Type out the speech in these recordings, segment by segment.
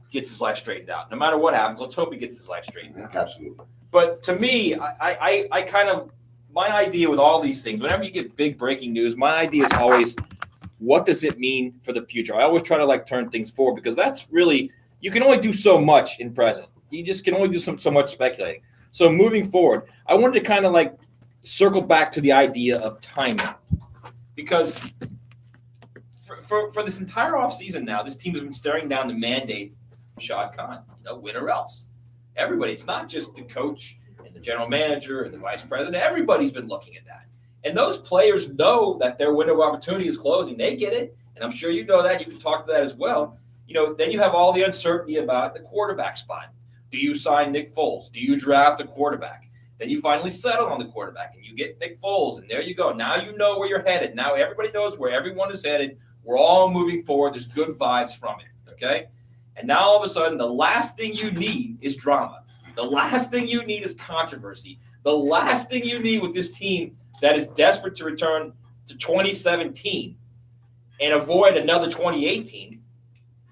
gets his life straightened out. No matter what happens, let's hope he gets his life straightened out. Absolutely. But to me, I kind of, my idea with all these things, whenever you get big breaking news, my idea is always, what does it mean for the future? I always try to like turn things forward, because that's really, you can only do so much in present. You just can only do so much speculating. So moving forward, I wanted to kind of like circle back to the idea of timing, because for this entire offseason now, this team has been staring down the mandate of Shad Khan, win or else. Everybody, it's not just the coach and the general manager and the vice president. Everybody's been looking at that. And those players know that their window of opportunity is closing. They get it. And I'm sure you know that. You can talk to that as well. Then you have all the uncertainty about the quarterback spot. Do you sign Nick Foles? Do you draft a quarterback? Then you finally settle on the quarterback and you get Nick Foles. And there you go. Now you know where you're headed. Now everybody knows where everyone is headed. We're all moving forward. There's good vibes from it. Okay? And now all of a sudden, the last thing you need is drama. The last thing you need is controversy. The last thing you need with this team that is desperate to return to 2017 and avoid another 2018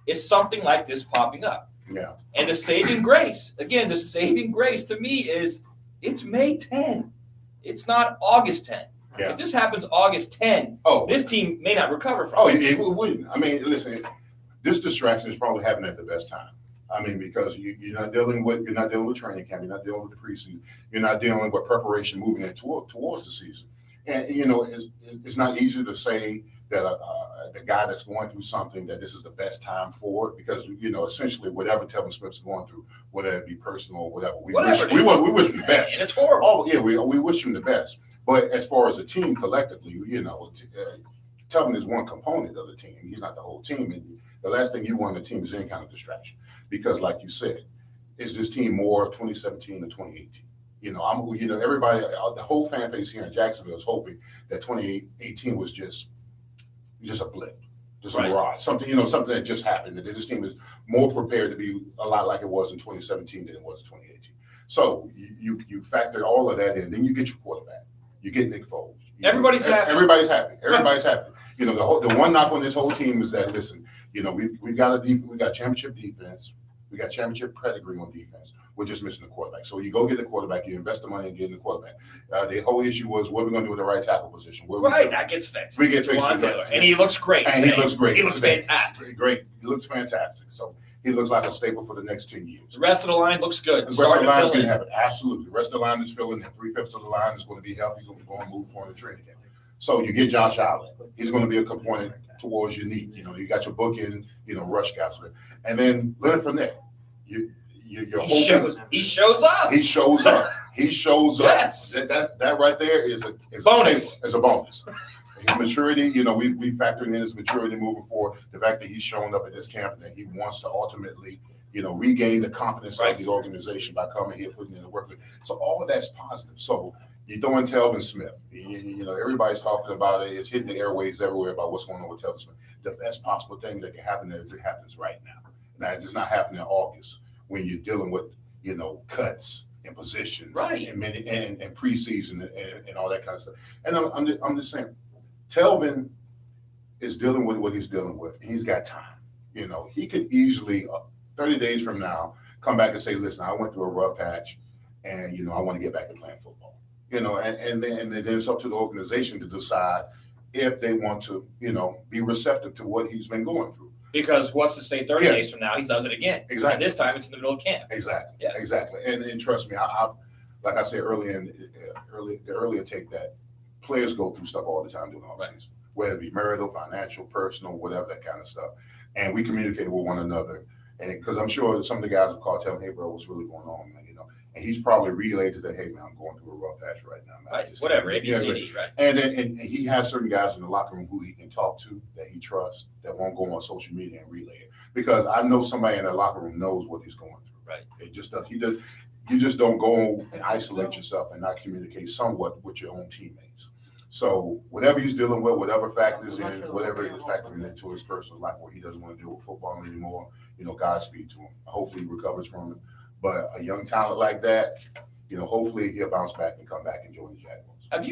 is something like this popping up. Yeah. And the saving grace to me is it's May 10. It's not August 10. Yeah. If this happens August 10, this team may not recover from it. It wouldn't. I mean, listen, this distraction is probably happening at the best time. I mean, because you're not dealing with training camp, you're not dealing with the preseason, you're not dealing with preparation moving in towards the season. And it's not easy to say that the guy that's going through something, that this is the best time for it, because essentially whatever Telvin Smith's going through, whether it be personal or whatever, we wish him the best. And it's horrible. Oh yeah, we wish him the best. But as far as a team collectively, Telvin is one component of the team. He's not the whole team. And the last thing you want in a team is any kind of distraction. Because like you said, is this team more 2017 or 2018? Everybody, the whole fan base here in Jacksonville is hoping that 2018 was just a blip, just a mirage, something that just happened. That this team is more prepared to be a lot like it was in 2017 than it was in 2018. So you factor all of that in, then you get your quarterback, you get Nick Foles. Everybody's happy. Everybody's happy. Everybody's happy. The one knock on this whole team is that, listen, we got championship defense, we got championship pedigree on defense. We're just missing the quarterback. So you go get the quarterback, you invest the money in getting the quarterback. The whole issue was, what are we going to do with the right tackle position? That gets fixed. We get fixed. And he looks great. He looks great. He looks fantastic. Great. He looks fantastic. So he looks like a staple for the next 10 years. The rest of the line looks good. The rest of the line is going to have it. Absolutely. The rest of the line is filling. 3/5 of the line is going to be healthy. He's going to be going move for in the training camp. So you get Josh Allen. He's going to be a component towards your need. You got your bookend, rush guys. And then Leonard Fournette. He shows up. Yes. That right there is a bonus. Is a bonus. His maturity, we factoring in his maturity moving forward. The fact that he's showing up at this camp and that he wants to ultimately, regain the confidence of the organization by coming here, putting in the work. So all of that's positive. So you throw in Telvin Smith. Everybody's talking about it. It's hitting the airways everywhere about what's going on with Telvin Smith. The best possible thing that can happen is it happens right now. Now, it's not happening in August when you're dealing with, cuts and positions, and preseason and all that kind of stuff. And I'm just saying, Telvin is dealing with what he's dealing with. And he's got time. He could easily 30 days from now come back and say, listen, I went through a rough patch, and I want to get back to playing football. And then it's up to the organization to decide if they want to, be receptive to what he's been going through. Because what's to say 30 days from now, he does it again. Exactly. And this time it's in the middle of camp. Exactly. Yeah. Exactly. And trust me, I've like I said earlier the earlier take, that players go through stuff all the time during the offseason, whether it be marital, financial, personal, whatever, that kind of stuff. And we communicate with one another. And because I'm sure some of the guys will call, tell him, hey, bro, what's really going on, man? And he's probably relayed to them, hey, man, I'm going through a rough patch right now, man. Right. Whatever, ABCD, right? And he has certain guys in the locker room who he can talk to, that he trusts, that won't go on social media and relay it. Because I know somebody in that locker room knows what he's going through. Right. It just does. You just don't go and isolate yourself and not communicate somewhat with your own teammates. So whatever he's dealing with, whatever factors in, whatever is factoring into his personal life where he doesn't want to deal with football anymore, Godspeed to him. Hopefully he recovers from it. But a young talent like that, hopefully he'll bounce back and come back and join the Jaguars. Have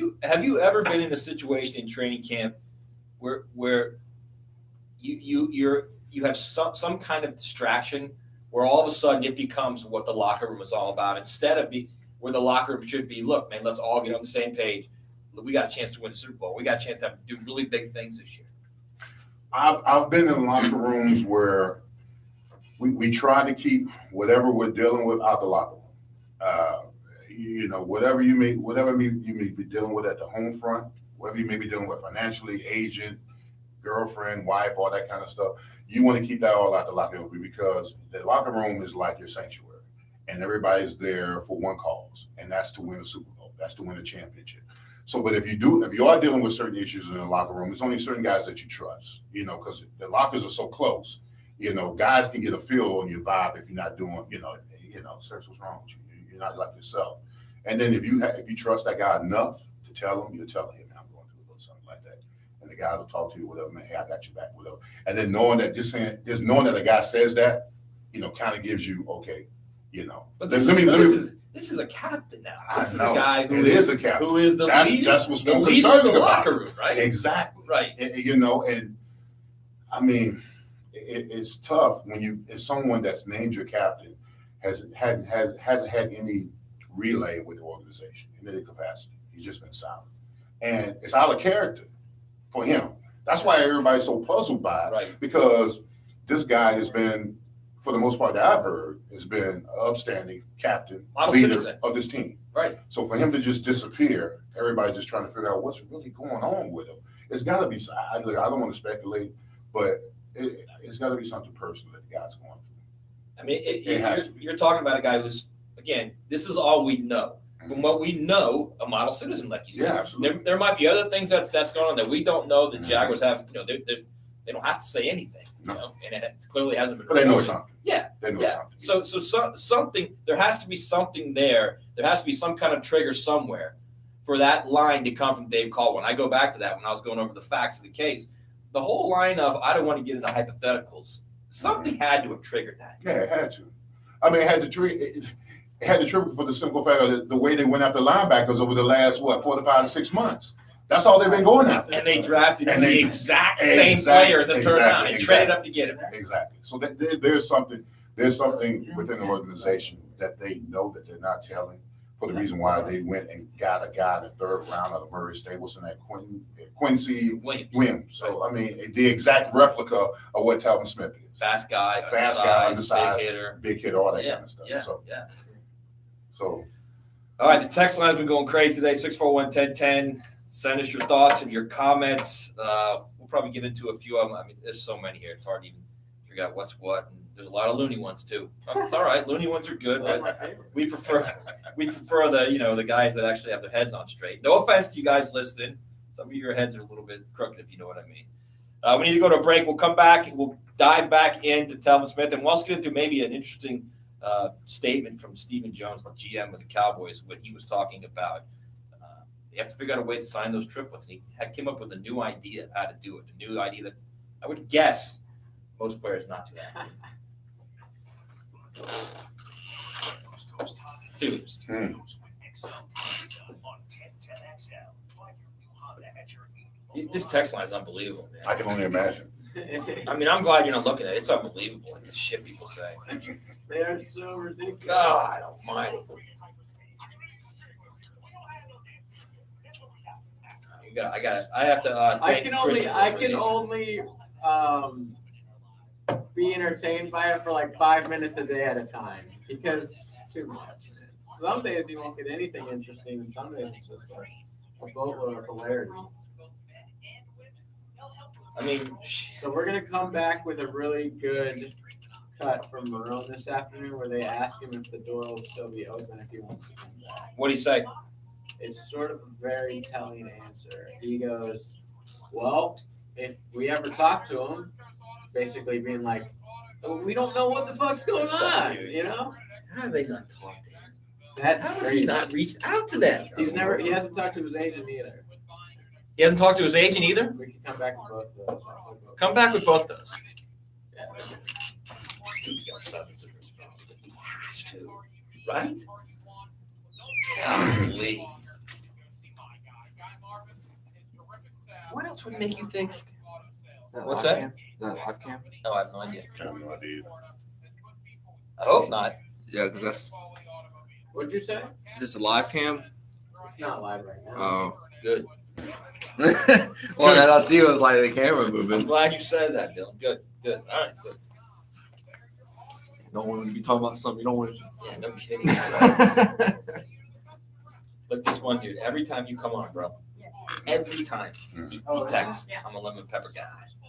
you ever been in a situation in training camp where you have some kind of distraction where all of a sudden it becomes what the locker room is all about instead of where the locker room should be. Look, man, let's all get on the same page. We got a chance to win the Super Bowl. We got a chance to do really big things this year. I've been in locker rooms where we try to keep whatever we're dealing with out the locker room. Whatever you may be dealing with at the home front, whatever you may be dealing with financially, agent, girlfriend, wife, all that kind of stuff, you want to keep that all out the locker room because the locker room is like your sanctuary, and everybody's there for one cause, and that's to win a Super Bowl. That's to win a championship. So, but if you are dealing with certain issues in the locker room, it's only certain guys that you trust, because the lockers are so close. Guys can get a feel on your vibe if you're not doing, search what's wrong with you. You're not like yourself. And then if you trust that guy enough to tell him, you'll tell him, hey, man, I'm going through a little something like that. And the guys will talk to you, whatever, man, hey, I got your back, whatever. And then knowing that knowing that the guy says that, kind of gives you, okay, But this is a captain now. This is a guy who is a captain. Who is the leader. That's what's more concerning about the locker room, right? Exactly. Right. And I mean, it's tough when it's someone that's named your captain hasn't had any relay with the organization in any capacity. He's just been silent, and it's out of character for him. That's why everybody's so puzzled by it, right? Because this guy has been, for the most part that I've heard, has been an upstanding captain, leader of this team. Right. So for him to just disappear, everybody's just trying to figure out what's really going on with him. It's got to be. I don't want to speculate, but it's got to be something personal that the guy's going through. I mean, you're talking about a guy who's, again, this is all we know. From what we know, a model citizen, like you said. Yeah, absolutely. There might be other things that's going on that we don't know. The Jaguars have, they don't have to say anything, and it clearly hasn't been. But they know something. Yeah, they know something. So something. There has to be something there. There has to be some kind of trigger somewhere for that line to come from Dave Caldwell. I go back to that when I was going over the facts of the case. The whole line of I don't want to get into hypotheticals. Something had to have triggered that. Yeah, it had to. I mean, it had to trigger. It had to trigger for the simple fact of the way they went after linebackers over the last 4 to 5 to 6 months. That's all they've been going after. And they drafted the exact same player in the third round and traded up to get him. Exactly. So there's something within the organization that they know that they're not telling, for the reason why they went and got a guy in the third round out of Murray Stables and that Quincy Williams. So I mean, the exact replica of what Talvin Smith is. Fast guy, undersized, big hitter, all that kind of stuff. So, all right, the text line's been going crazy today. 641-1010. Send us your thoughts and your comments. We'll probably get into a few of them. I mean, there's so many here. It's hard to even figure out what's what. And there's a lot of loony ones too. It's all right. Loony ones are good, but we prefer the guys that actually have their heads on straight. No offense to you guys listening. Some of your heads are a little bit crooked, if you know what I mean. We need to go to a break. We'll come back and we'll dive back into Talvin Smith, and we'll also get into maybe an interesting statement from Stephen Jones, the GM of the Cowboys, when he was talking about they have to figure out a way to sign those triplets. And he came up with a new idea of how to do it, a new idea that I would guess most players not do that. Dude. This text line is unbelievable, man. I can only imagine. I mean, I'm glad you're not looking at it. It's unbelievable, like the shit people say. They are so ridiculous. God almighty. I have to thank I can only be entertained by it for like 5 minutes a day at a time because it's too much. Some days you won't get anything interesting, and some days it's just like a boatload of hilarity. I mean, so we're gonna come back with a really good cut from Marone this afternoon, where they ask him if the door will still be open if he wants to come back. What do you say? It's sort of a very telling answer. He goes, "Well, if we ever talk to him," basically being like, "We don't know what the fuck's going on," you know? How have they not talked to him? How has he not reached out to them? He hasn't talked to his agent either. He hasn't talked to his agent either? We can come back with both those. Come back with both those. Yeah. He's got substance abuse problems, but he has to, right? Golly. What else would make you think? What's that? That live cam? No, I have no idea. I have no idea. I hope not. Yeah, because that's What'd you say? is this a live cam? It's not live right now. Oh. Good. Well, then I see it was like the camera I'm moving. glad you said that, Dylan. Good. Good. All right. Good. You don't want to be talking about something you don't want to. Yeah, no kidding. Look, this one dude. Every time you come on, bro. Every time he texts, I'm a lemon pepper guy.